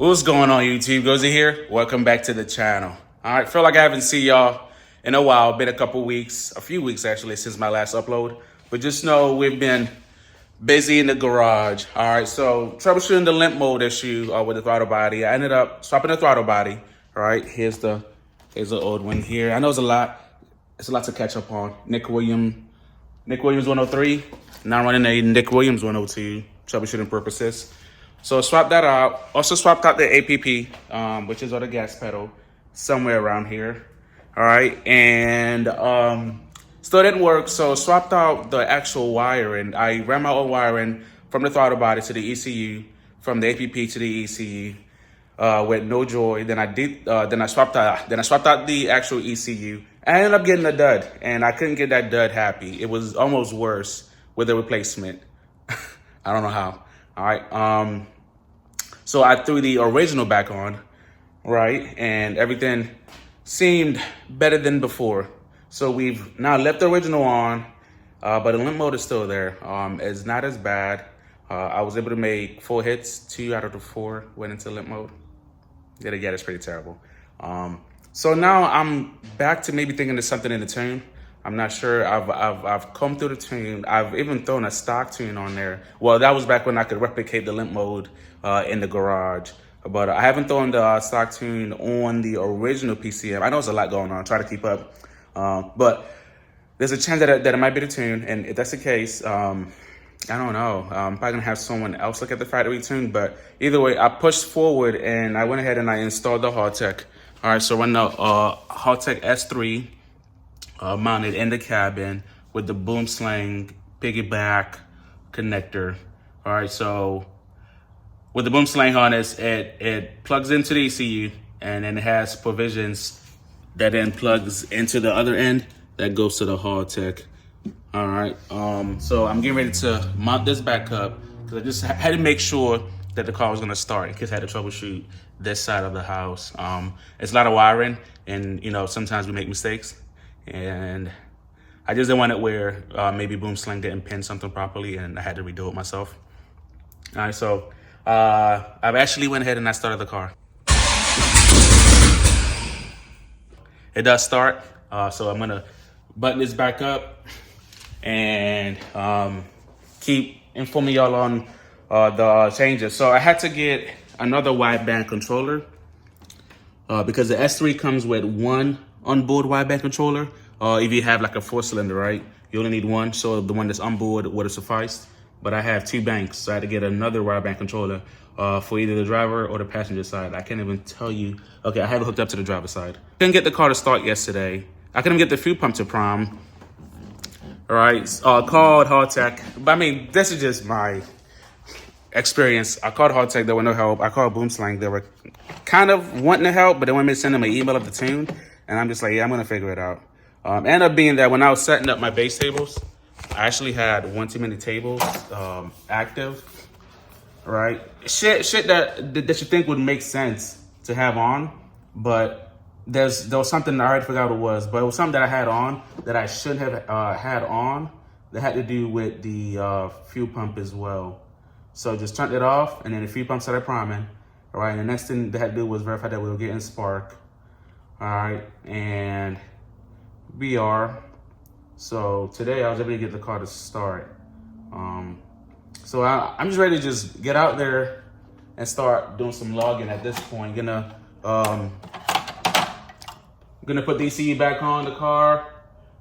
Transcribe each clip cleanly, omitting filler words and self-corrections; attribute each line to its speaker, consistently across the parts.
Speaker 1: What's going on, YouTube? Gozy here. Welcome back to the channel. All right, feel like I haven't seen y'all in a while. Been a few weeks actually, since my last upload. But just know we've been busy in the garage. All right, so troubleshooting the limp mode issue with the throttle body. I ended up swapping the throttle body. All right, here's the old one here. I know it's a lot. It's a lot to catch up on. Nick Williams 103. Now running a Nick Williams 102 troubleshooting purposes. So swap that out. Also swapped out the APP, which is on the gas pedal, somewhere around here. All right, and still didn't work. So swapped out the actual wiring. I ran my own wiring from the throttle body to the ECU, from the APP to the ECU, with no joy. Then I swapped out the actual ECU. I ended up getting a dud, and I couldn't get that dud happy. It was almost worse with the replacement. I don't know how. All right. So I threw the original back on, right? And everything seemed better than before. So we've now left the original on, but the limp mode is still there. It's not as bad. I was able to make 4 hits. 2 out of the 4 went into limp mode. Yeah, it's pretty terrible. So now I'm back to maybe thinking there's something in the tune. I'm not sure. I've combed through the tune. I've even thrown a stock tune on there. Well, that was back when I could replicate the limp mode in the garage. But I haven't thrown the stock tune on the original PCM. I know there's a lot going on. Try to keep up. But there's a chance that it might be the tune. And if that's the case, I don't know. I'm probably going to have someone else look at the factory tune. But either way, I pushed forward and I went ahead and I installed the Haltech. All right, so run the Haltech S3. Mounted in the cabin with the boom sling piggyback connector. All right, so with the boom sling harness, it plugs into the ECU, and then it has provisions that then plugs into the other end that goes to the Haltech. All right, so I'm getting ready to mount this back up because I just had to make sure that the car was gonna start in case I had to troubleshoot this side of the house. It's a lot of wiring, and sometimes we make mistakes. And I just didn't want it where maybe boom sling didn't pin something properly and I had to redo it myself. All right, so I've actually went ahead and I started the car. It does start, so I'm gonna button this back up and keep informing y'all on the changes. So I had to get another wideband controller because the S3 comes with one onboard wideband controller. If you have like a 4-cylinder, right, you only need one, so the one that's onboard would have sufficed. But I have 2 banks, so I had to get another wideband controller for either the driver or the passenger side. I can't even tell you. Okay, I have it hooked up to the driver's side. Couldn't get the car to start yesterday. I couldn't get the fuel pump to prime. All right, called Haltech. But I mean, this is just my experience. I called Haltech, there was no help. I called Boom Sling, they were kind of wanting to help, but they wanted me to send them an email of the tune. And I'm just like, yeah, I'm gonna figure it out. Ended up being that when I was setting up my base tables, I actually had one too many tables active, right? Shit that you think would make sense to have on, but there was something I already forgot what it was, but it was something that I had on that I shouldn't have had on that had to do with the fuel pump as well. So just turned it off, and then the fuel pump started priming, all right? And the next thing they had to do was verify that we were getting spark. All right, and we are. So today I was able to get the car to start. So I'm just ready to just get out there and start doing some logging at this point. Gonna put the ECU back on the car,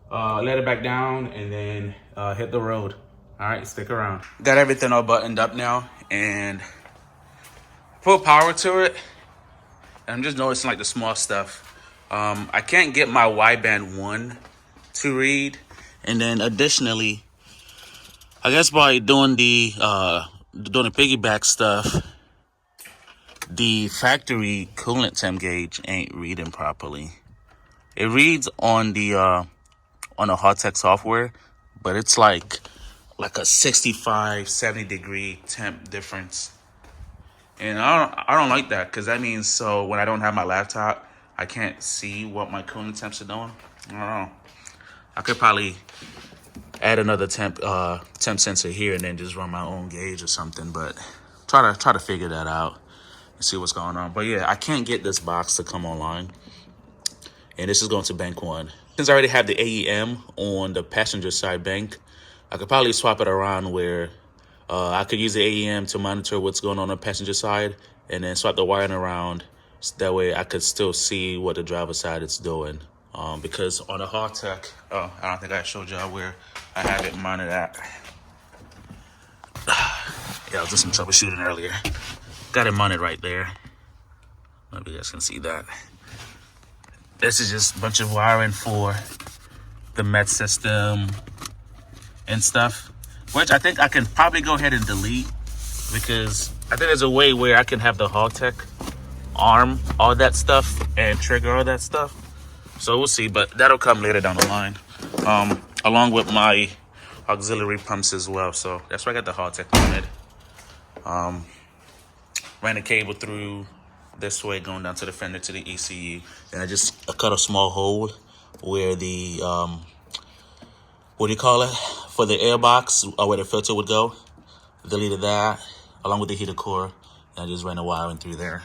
Speaker 1: let it back down, and then hit the road. All right, stick around. Got everything all buttoned up now, and put power to it. And I'm just noticing like the small stuff. I can't get my wideband 1 to read, and then additionally, I guess by doing the piggyback stuff, the factory coolant temp gauge ain't reading properly. It reads on the Haltech software, but it's like a 65, 70 degree temp difference, and I don't like that because that means so when I don't have my laptop, I can't see what my coolant temps are doing. I don't know. I could probably add another temp sensor here and then just run my own gauge or something, but try to figure that out. and see what's going on. But yeah, I can't get this box to come online. And this is going to bank 1. Since I already have the AEM on the passenger side bank, I could probably swap it around where I could use the AEM to monitor what's going on the passenger side and then swap the wiring around. So that way I could still see what the driver's side is doing. Because on the Haltech, I don't think I showed y'all where I have it mounted at. Yeah, I was doing some troubleshooting earlier. Got it mounted right there. Maybe you guys can see that. This is just a bunch of wiring for the Met system and stuff, which I think I can probably go ahead and delete, because I think there's a way where I can have the Haltech arm all that stuff and trigger all that stuff. So we'll see, but that'll come later down the line, along with my auxiliary pumps as well. So that's why I got the Haltech mounted. Ran the cable through this way going down to the fender to the ECU, and I just cut a small hole where the what do you call it, for the air box, or where the filter would go. Deleted that along with the heater core, and I just ran the wiring through there.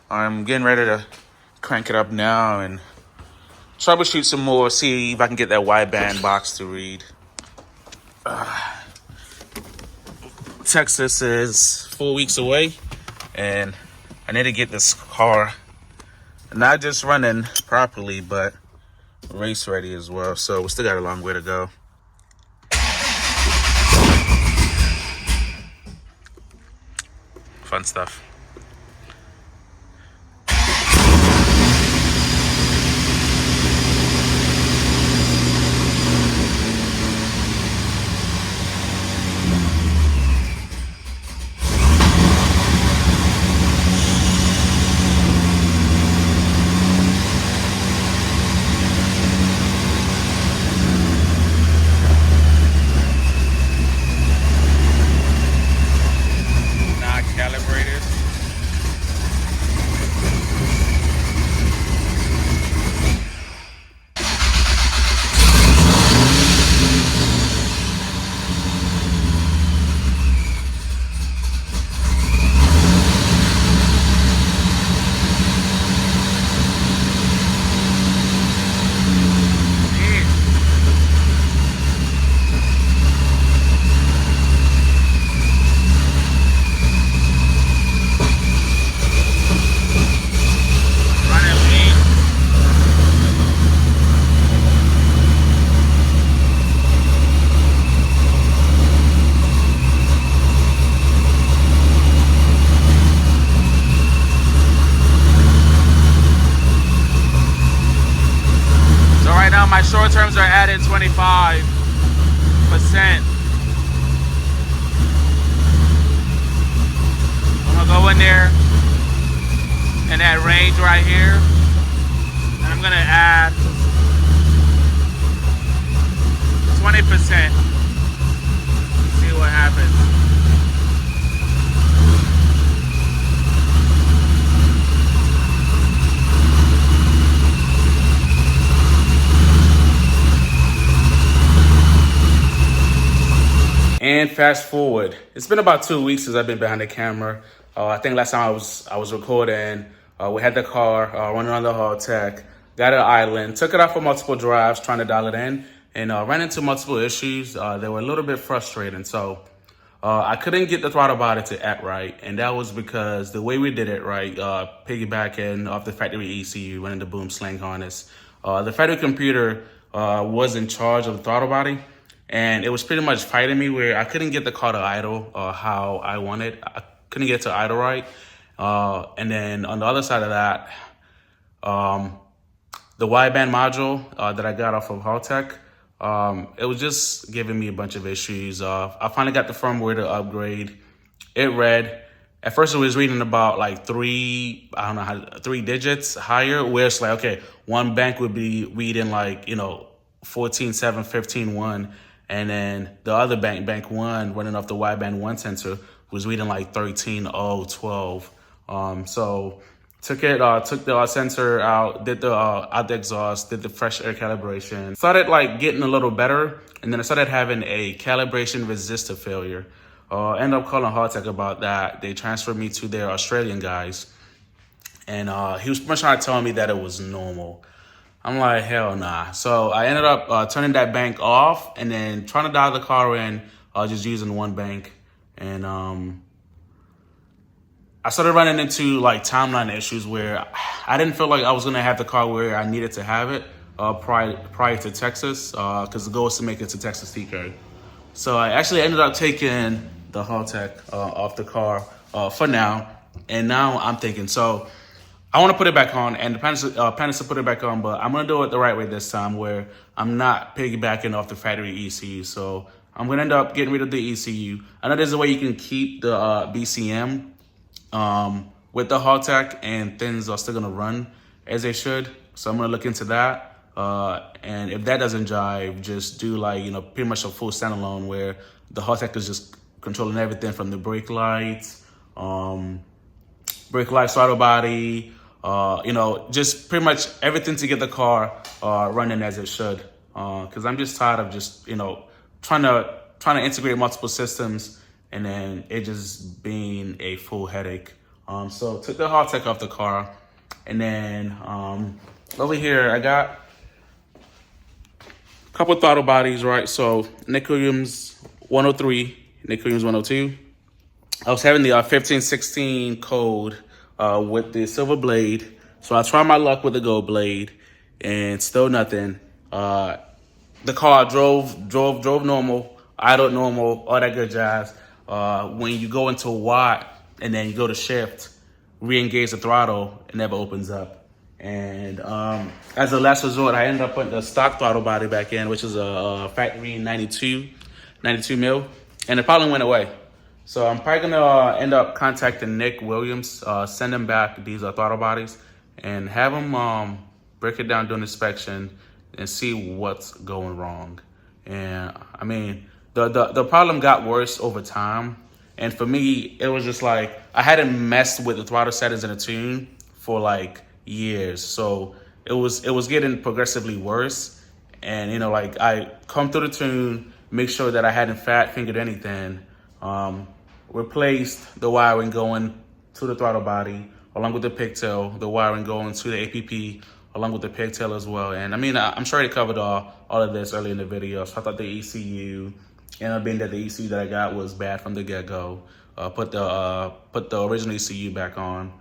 Speaker 1: I'm getting ready to crank it up now and troubleshoot some more, see if I can get that wideband box to read. Texas is 4 weeks away, and I need to get this car not just running properly, but race ready as well. So we still got a long way to go. Fun stuff. My short terms are added 25%. I'm gonna go in there in that range right here, and I'm gonna add 20%. See what happens. And fast forward, it's been about 2 weeks since I've been behind the camera. I think last time I was recording, we had the car running on the Haltech, got an island, took it out for multiple drives, trying to dial it in, and ran into multiple issues. They were a little bit frustrating. So I couldn't get the throttle body to act right, and that was because the way we did it right, piggybacking off the factory ECU, running the boom sling harness, the factory computer was in charge of the throttle body. And it was pretty much fighting me where I couldn't get the car to idle how I wanted. I couldn't get it to idle right. And then on the other side of that, the wideband module that I got off of Haltech, it was just giving me a bunch of issues. I finally got the firmware to upgrade. It read, at first it was reading about like 3 digits higher, where it's like, okay, one bank would be reading like, 14.7, 15.1. And then the other bank 1, running off the wideband 1 sensor, was reading like 13.012. So took the sensor out, did the out the exhaust, did the fresh air calibration. Started like getting a little better, and then I started having a calibration resistor failure. Ended up calling Haltech about that. They transferred me to their Australian guys. And he was pretty much trying to tell me that it was normal. I'm like, hell nah. So I ended up turning that bank off and then trying to dial the car in, just using one bank. And I started running into like timeline issues where I didn't feel like I was gonna have the car where I needed to have it prior to Texas, because the goal was to make it to Texas TK. So I actually ended up taking the Haltech off the car for now. And now I'm thinking, so I want to put it back on, and the plan is to put it back on, but I'm going to do it the right way this time where I'm not piggybacking off the factory ECU. So I'm going to end up getting rid of the ECU. I know there's a way you can keep the BCM with the Haltech, and things are still going to run as they should. So I'm going to look into that. And if that doesn't jive, just do like, pretty much a full standalone where the Haltech is just controlling everything from the brake lights, throttle body, just pretty much everything to get the car running as it should. Because I'm just tired of just, trying to integrate multiple systems and then it just being a full headache. So took the Haltech off the car, and then over here I got a couple throttle bodies, right? So Nick Williams 103, Nick Williams 102. I was having the 1516 code with the silver blade. So I tried my luck with the gold blade and still nothing. The car drove normal, idled normal, all that good jazz. When you go into watt and then you go to shift, re-engage the throttle, it never opens up. And as a last resort, I ended up putting the stock throttle body back in, which is a factory 92 mil, and it probably went away. So I'm probably gonna end up contacting Nick Williams, send him back these throttle bodies, and have him break it down, do an inspection, and see what's going wrong. And I mean, the problem got worse over time. And for me, it was just like I hadn't messed with the throttle settings in the tune for like years, so it was getting progressively worse. And like I come through the tune, make sure that I hadn't fat fingered anything. Replaced the wiring going to the throttle body along with the pigtail, the wiring going to the APP along with the pigtail as well. And I mean, I'm sure I covered all of this early in the video. So I thought the ECU, ended up being that the ECU that I got was bad from the get-go. Put the original ECU back on.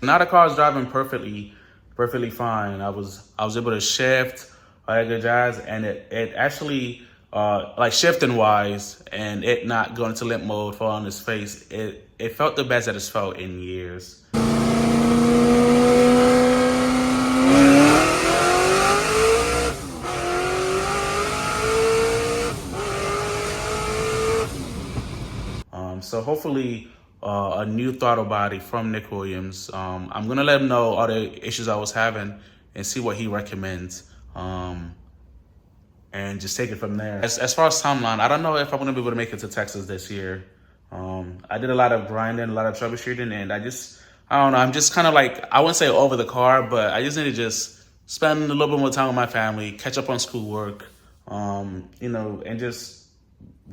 Speaker 1: Now the car is driving perfectly fine. I was able to shift, all that good jazz, and it actually like shifting wise and it not going to limp mode, fall on its face, it felt the best that it's felt in years. So hopefully a new throttle body from Nick Williams. I'm gonna let him know all the issues I was having and see what he recommends, and just take it from there. As far as timeline, I don't know if I'm gonna be able to make it to Texas this year. I did a lot of grinding, a lot of troubleshooting, and I don't know, I'm just kind of like, I wouldn't say over the car, but I just need to just spend a little bit more time with my family, catch up on schoolwork, and just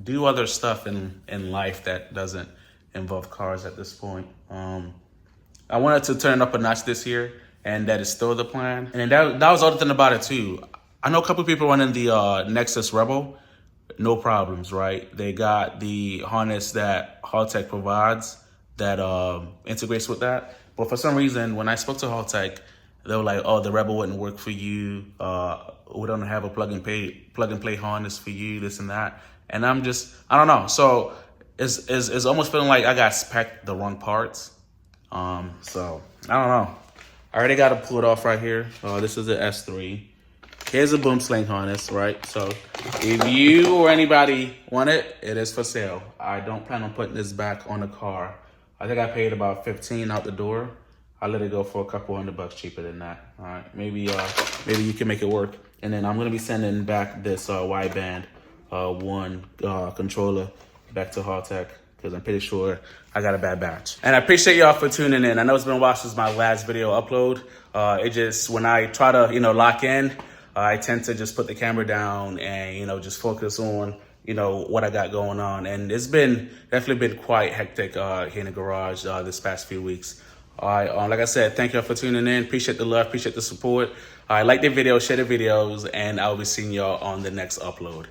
Speaker 1: do other stuff in life that doesn't involve cars at this point. I wanted to turn it up a notch this year, and that is still the plan. And that was the other thing about it too. I know a couple of people running the Nexus Rebel, no problems, right? They got the harness that Haltech provides that integrates with that. But for some reason, when I spoke to Haltech, they were like, "Oh, the Rebel wouldn't work for you. We don't have a plug and play harness for you, this and that." And I don't know. So it's almost feeling like I got spec'd the wrong parts. So I don't know. I already got to pull it off right here. This is the S3. Here's a boom sling harness, right? So if you or anybody want it, it is for sale. I don't plan on putting this back on the car. I think I paid about $15 out the door. I let it go for a couple $100 cheaper than that. All right, maybe you can make it work. And then I'm gonna be sending back this wideband one controller back to Haltech. because I'm pretty sure I got a bad batch. And I appreciate y'all for tuning in. I know it's been a while since my last video upload. It just, when I try to, lock in, I tend to just put the camera down and, just focus on, what I got going on. And it's definitely been quite hectic here in the garage this past few weeks. All right, like I said, thank y'all for tuning in. Appreciate the love, appreciate the support. All right, like the video, share the videos, and I'll be seeing y'all on the next upload.